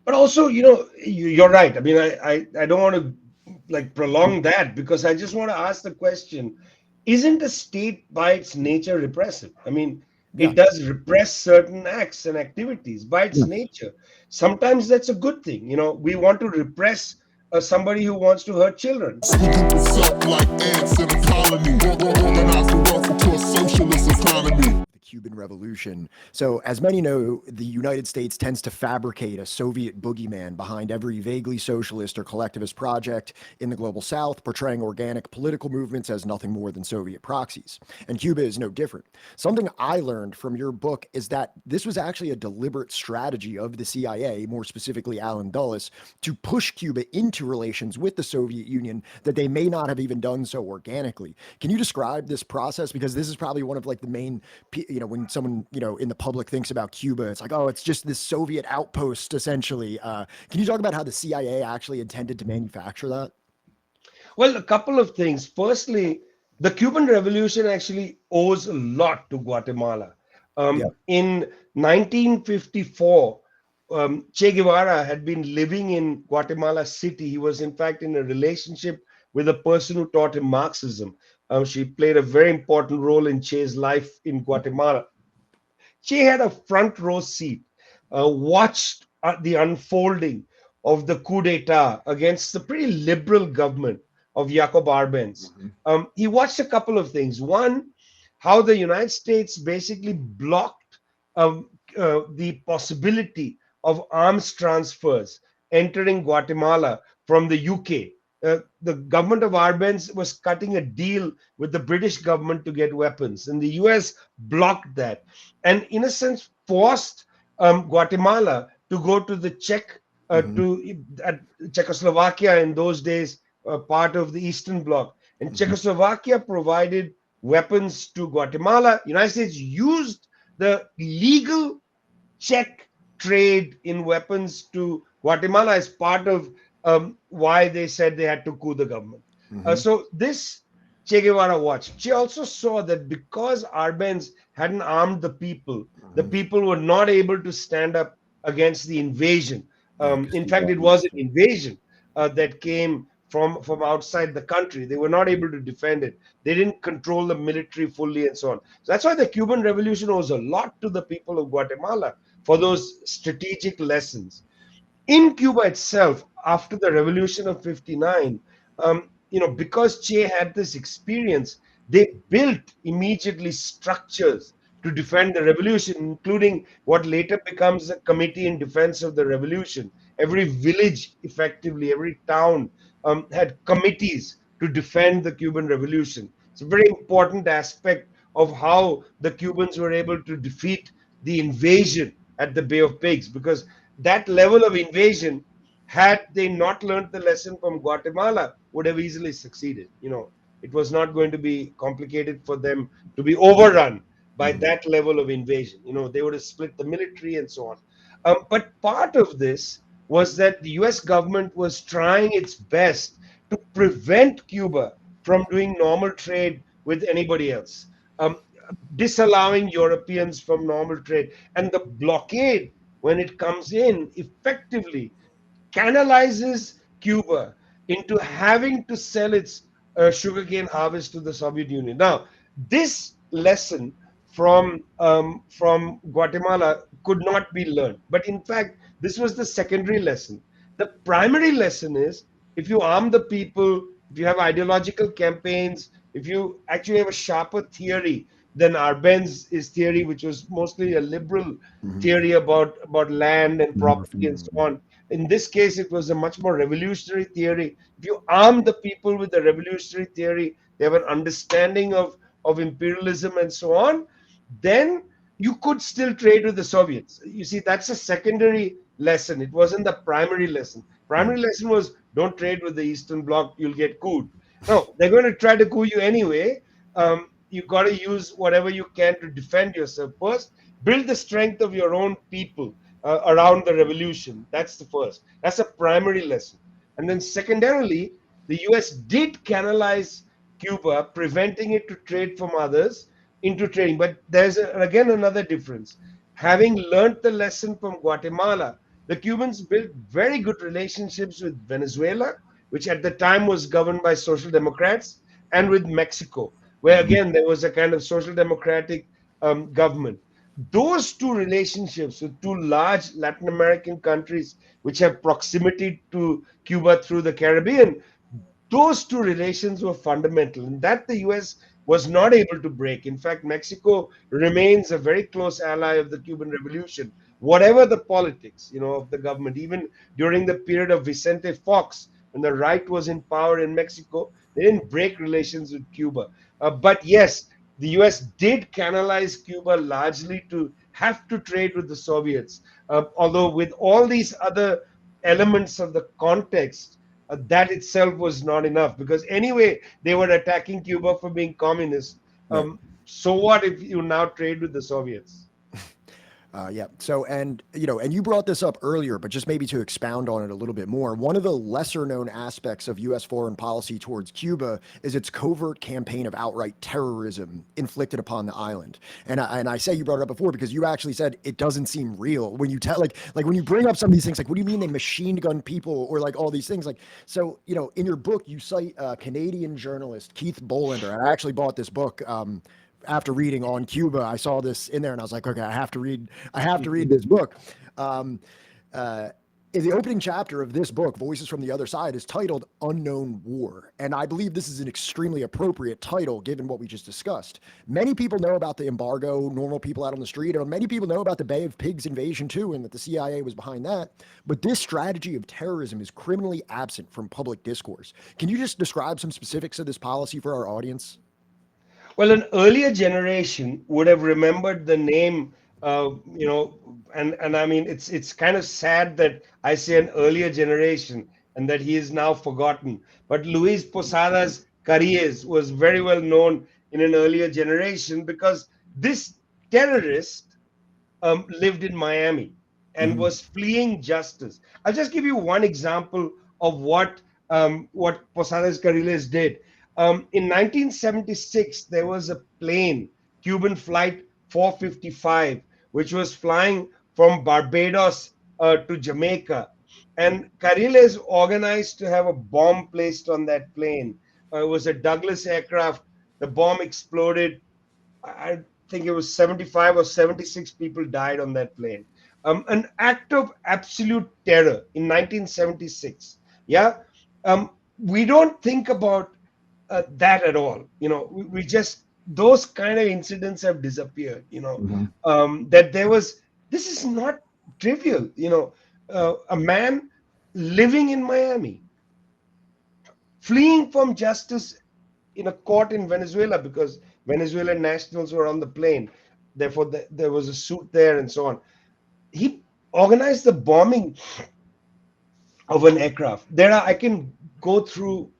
But also, you're right. I mean, I don't want to like prolong that because I just want to ask the question, isn't a state by its nature repressive? I mean, Yeah. it does repress certain acts and activities by its Yeah. nature. Sometimes that's a good thing. We want to repress somebody who wants to hurt children. We group itself like ants in a colony. Organize the wealth into a socialist economy. The Cuban Revolution. So, as many know, the United States tends to fabricate a Soviet boogeyman behind every vaguely socialist or collectivist project in the global South, portraying organic political movements as nothing more than Soviet proxies. And Cuba is no different. Something I learned from your book is that this was actually a deliberate strategy of the CIA, more specifically Allen Dulles, to push Cuba into relations with the Soviet Union that they may not have even done so organically. Can you describe this process? Because this is probably one of like the main, when someone, in the public thinks about Cuba, it's like, oh, it's just this Soviet outpost, essentially. Can you talk about how the CIA actually intended to manufacture that? Well, a couple of things. Firstly, the Cuban Revolution actually owes a lot to Guatemala. Yeah. In 1954, Che Guevara had been living in Guatemala City. He was, in fact, in a relationship with a person who taught him Marxism. She played a very important role in Che's life in Guatemala. She had a front row seat, watched the unfolding of the coup d'etat against the pretty liberal government of Jacob Arbenz. Mhm. He watched a couple of things. One, how the United States basically blocked the possibility of arms transfers entering Guatemala from the UK. The government of Arbenz was cutting a deal with the British government to get weapons, and the US blocked that and in a sense forced Guatemala to go to the Mhm. Czechoslovakia in those days, part of the Eastern Bloc, and Mhm. Czechoslovakia provided weapons to Guatemala. United States used the legal Czech trade in weapons to Guatemala as part of why they said they had to coup the government. Mhm. So this Che Guevara watched. She also saw that because Arbenz hadn't armed the Mhm. people were not able to stand up against the invasion. Yeah, because In he fact, it was. was an invasion that came from outside the country. They were not able to defend it. They didn't control the military fully and so on. So that's why the Cuban Revolution owes a lot to the people of Guatemala for those strategic lessons. In Cuba itself, after the revolution of 59, because Che had this experience, they built immediately structures to defend the revolution, including what later becomes a committee in defense of the revolution. Every village, effectively, every town had committees to defend the Cuban Revolution. It's a very important aspect of how the Cubans were able to defeat the invasion at the Bay of Pigs, because that level of invasion, had they not learned the lesson from Guatemala, would have easily succeeded. It was not going to be complicated for them to be overrun by Mhm. that level of invasion. They would have split the military and so on. But part of this was that the US government was trying its best to prevent Cuba from doing normal trade with anybody else, um, disallowing Europeans from normal trade. And the blockade, when it comes in, effectively canalizes Cuba into having to sell its sugarcane harvest to the Soviet Union. Now, this lesson from Guatemala could not be learned, but in fact, this was the secondary lesson. The primary lesson is, if you arm the people, if you have ideological campaigns, if you actually have a sharper theory than Arbenz' theory, which was mostly a liberal Mhm. theory about land and property and so Mhm. on. In this case, it was a much more revolutionary theory. If you arm the people with the revolutionary theory, they have an understanding of imperialism and so on, then you could still trade with the Soviets. You see, that's a secondary lesson. It wasn't the primary lesson. Yeah. Primary lesson was, don't trade with the Eastern Bloc, you'll get cooed. No, they're going to try to coup you anyway. You got to use whatever you can to defend yourself. First, build the strength of your own people around the revolution. That's the first. That's a primary lesson. And then, secondarily, the US did canalize Cuba, preventing it to trade from others into trading. But there's again another difference. Having learned the lesson from Guatemala, the Cubans built very good relationships with Venezuela, which at the time was governed by Social Democrats, and with Mexico, where again there was a kind of Social Democratic government. Those two relationships with two large Latin American countries, which have proximity to Cuba through the Caribbean, those two relations were fundamental, and that the US was not able to break. In fact, Mexico remains a very close ally of the Cuban Revolution, whatever the politics, of the government. Even during the period of Vicente Fox, when the right was in power in Mexico, they didn't break relations with Cuba. But yes, the US did canalize Cuba largely to have to trade with the Soviets, although with all these other elements of the context, that itself was not enough, because anyway they were attacking Cuba for being communist. Right. So what if you now trade with the Soviets? Yeah. So, and you brought this up earlier, but just maybe to expound on it a little bit more, one of the lesser known aspects of U.S. foreign policy towards Cuba is its covert campaign of outright terrorism inflicted upon the island. And I say you brought it up before because you actually said it doesn't seem real when you tell, like when you bring up some of these things, like, what do you mean they machine gun people or like all these things? Like, so, in your book, you cite Canadian journalist Keith Bolander. And I actually bought this book. After reading on Cuba, I saw this in there and I was like, okay, I have to read this book. Um, in the opening chapter of this book, Voices from the Other Side, is titled Unknown War. And I believe this is an extremely appropriate title given what we just discussed. Many people know about the embargo, normal people out on the street, and many people know about the Bay of Pigs invasion too, and that the CIA was behind that. But this strategy of terrorism is criminally absent from public discourse. Can you just describe some specifics of this policy for our audience? Well, an earlier generation would have remembered the name, and I mean, it's kind of sad that I say an earlier generation and that he is now forgotten. But Luis Posadas Carilles was very well known in an earlier generation, because this terrorist lived in Miami and was fleeing justice. I'll just give you one example of what Posadas Carilles did. In 1976, there was a plane, Cuban Flight 455, which was flying from Barbados to Jamaica. And Carilles organized to have a bomb placed on that plane. It was a Douglas aircraft. The bomb exploded. I think it was 75 or 76 people died on that plane. An act of absolute terror in 1976. Yeah. We don't think about that at all. We just, those kind of incidents have disappeared. That this is not trivial. A man living in Miami, fleeing from justice in a court in Venezuela because Venezuelan nationals were on the plane. Therefore, there was a suit there and so on. He organized the bombing of an aircraft. I can go through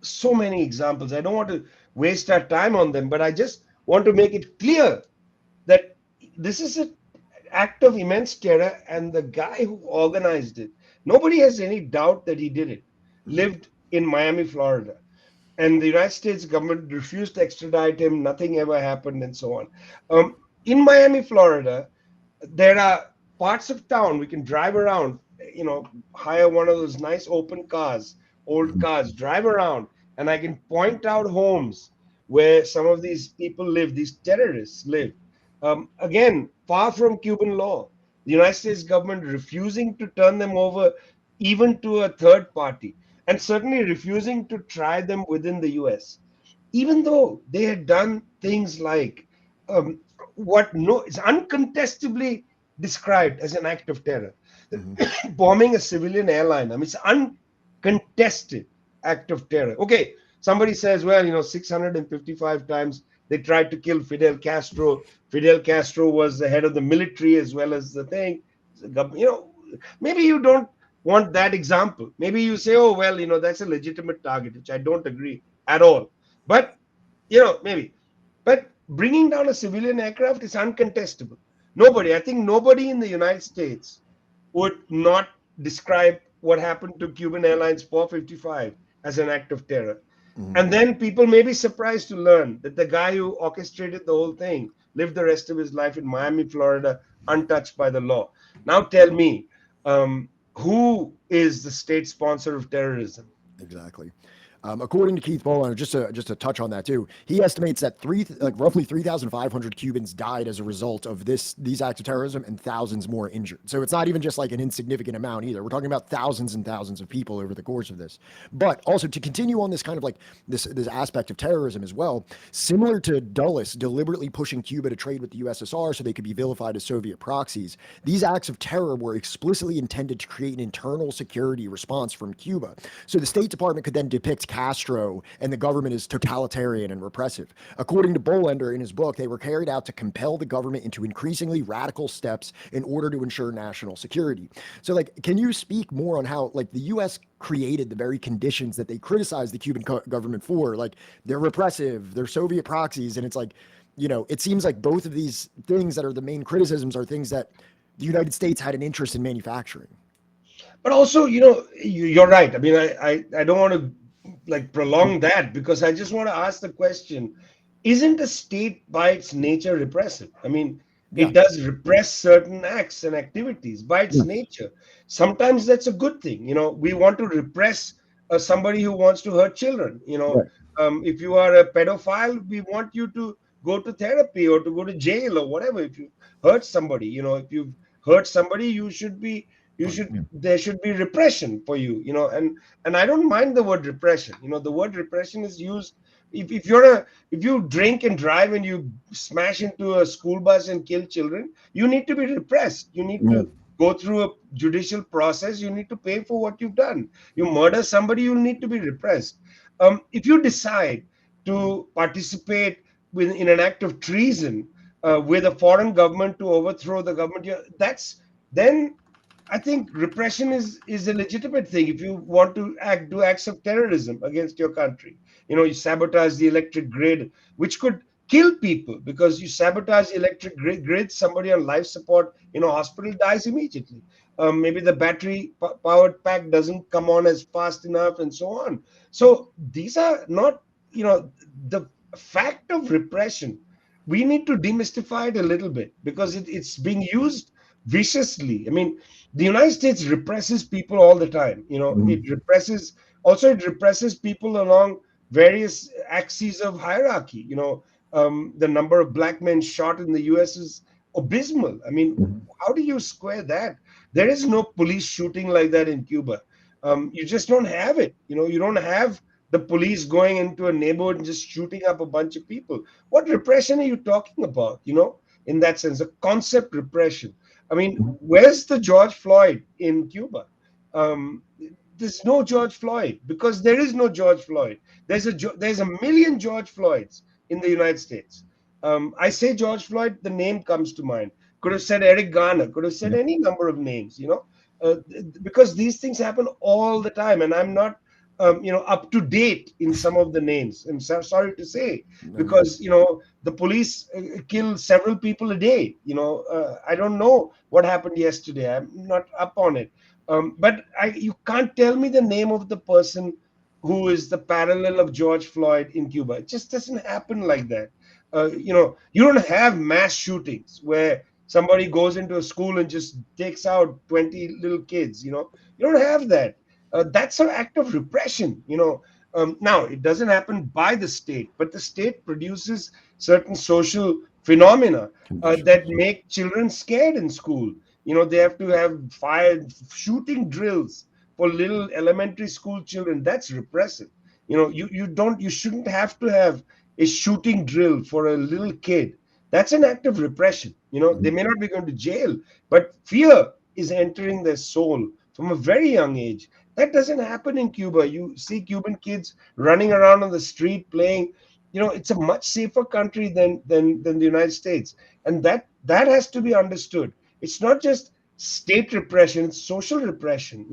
so many examples. I don't want to waste our time on them, but I just want to make it clear that this is an act of immense terror, and the guy who organized it, nobody has any doubt that he did it, lived in Miami, Florida. And the United States government refused to extradite him. Nothing ever happened, and so on. In Miami, Florida, there are parts of town we can drive around, hire one of those nice open cars, old cars, drive around, and I can point out homes where some of these people live, these terrorists live. Again, far from Cuban law. The United States government refusing to turn them over even to a third party, and certainly refusing to try them within the US, even though they had done things like is uncontestably described as an act of terror. Bombing a civilian airline. I mean, it's uncontested act of terror. Okay, somebody says, well, 655 times they tried to kill Fidel Castro. Fidel Castro was the head of the military as well as the thing. Maybe you don't want that example. Maybe you say, oh, well, that's a legitimate target, which I don't agree at all. But, maybe. But bringing down a civilian aircraft is uncontestable. I think nobody in the United States would not describe what happened to Cuban Airlines 455 as an act of terror. And then people may be surprised to learn that the guy who orchestrated the whole thing lived the rest of his life in Miami, Florida, untouched by the law. Now tell me, Who is the state sponsor of terrorism? Exactly. According to Keith Bolander, just to touch on that too, he estimates that roughly 3,500 Cubans died as a result of these acts of terrorism, and thousands more injured. So it's not even just like an insignificant amount either. We're talking about thousands and thousands of people over the course of this. But also to continue on this kind of like this aspect of terrorism as well, similar to Dulles deliberately pushing Cuba to trade with the USSR so they could be vilified as Soviet proxies. These acts of terror were explicitly intended to create an internal security response from Cuba. So the State Department could then depict Castro and the government as totalitarian and repressive. According to Bolander in his book, they were carried out to compel the government into increasingly radical steps in order to ensure national security. So, like, can you speak more on how, like, the U.S. created the very conditions that they criticized the Cuban government for? Like, they're repressive, they're Soviet proxies, and it's like, it seems like both of these things that are the main criticisms are things that the United States had an interest in manufacturing. But also, you're right. I mean, I don't want to like prolong that, because I just want to ask the question: isn't a state by its nature repressive? I mean, Yeah. it does repress certain acts and activities by its nature. Sometimes that's a good thing. We want to repress somebody who wants to hurt children. Right. If you are a pedophile, we want you to go to therapy or to go to jail or whatever. If you hurt somebody, if you've hurt somebody, there should be repression for you. And I don't mind the word repression. The word repression is used if you drink and drive and you smash into a school bus and kill children, you need to be repressed. You need to go through a judicial process. You need to pay for what you've done. You murder somebody, you'll need to be repressed. If you decide to participate in an act of treason with a foreign government to overthrow the government, then I think repression is a legitimate thing. If you want to do acts of terrorism against your country, you sabotage the electric grid, which could kill people, because you sabotage the electric grid, somebody on life support in a hospital dies immediately. Maybe the battery powered pack doesn't come on as fast enough, and so on. So these are not, the fact of repression. We need to demystify it a little bit, because it's being used viciously. I mean, the United States represses people all the time. It represses people along various axes of hierarchy. The number of black men shot in the US is abysmal. I mean, how do you square that? There is no police shooting like that in Cuba. You just don't have it. You don't have the police going into a neighborhood and just shooting up a bunch of people. What repression are you talking about? In that sense, a concept repression. I mean, where's the George Floyd in Cuba? There's no George Floyd, because there is no George Floyd. There's a million George Floyds in the United States. I say George Floyd, the name comes to mind. Could have said Eric Garner, could have said any number of names, because these things happen all the time, and I'm not up to date in some of the names. I'm sorry to say, because the police kill several people a day. I don't know what happened yesterday. I'm not up on it. But you can't tell me the name of the person who is the parallel of George Floyd in Cuba. It just doesn't happen like that. You don't have mass shootings where somebody goes into a school and just takes out 20 little kids. You don't have that. That's an act of repression. Now, it doesn't happen by the state, but the state produces certain social phenomena that make children scared in school. They have to have shooting drills for little elementary school children. That's repressive. You shouldn't have to have a shooting drill for a little kid. That's an act of repression. They may not be going to jail, but fear is entering their soul from a very young age. That doesn't happen in Cuba. You see Cuban kids running around on the street playing. It's a much safer country than the United States, and that has to be understood. It's not just state repression; it's social repression.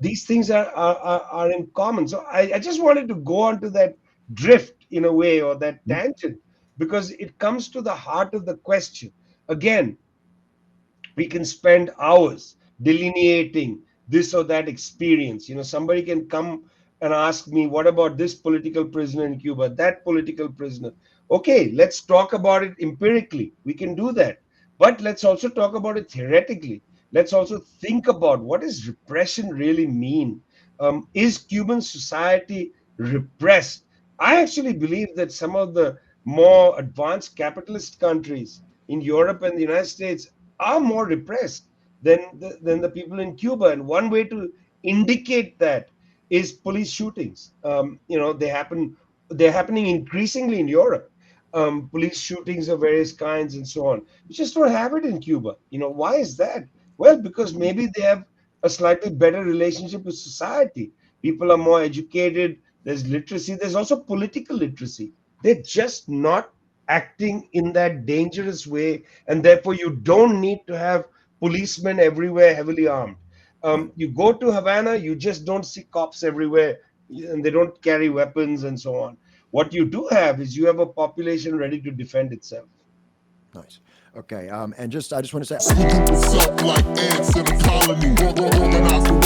These things are in common. So I just wanted to go on to that drift in a way, or that tangent, because it comes to the heart of the question. Again, we can spend hours delineating this or that experience. Somebody can come and ask me, what about this political prisoner in Cuba, that political prisoner? Okay, let's talk about it empirically. We can do that. But let's also talk about it theoretically. let's also think about what does repression really mean. Is Cuban society repressed? I actually believe that some of the more advanced capitalist countries in Europe and the United States are more repressed than the people in Cuba. And one way to indicate that is police shootings. They're happening increasingly in Europe. Police shootings of various kinds and so on. You just don't have it in Cuba. Why is that? Well, because maybe they have a slightly better relationship with society. People are more educated. There's literacy. There's also political literacy. They're just not acting in that dangerous way, and therefore you don't need to have policemen everywhere heavily armed. Right. You go to Havana, you just don't see cops everywhere, and they don't carry weapons and so on. What you do have is you have a population ready to defend itself. Nice. Okay. And I just want to say, Group itself like ants in a colony, organized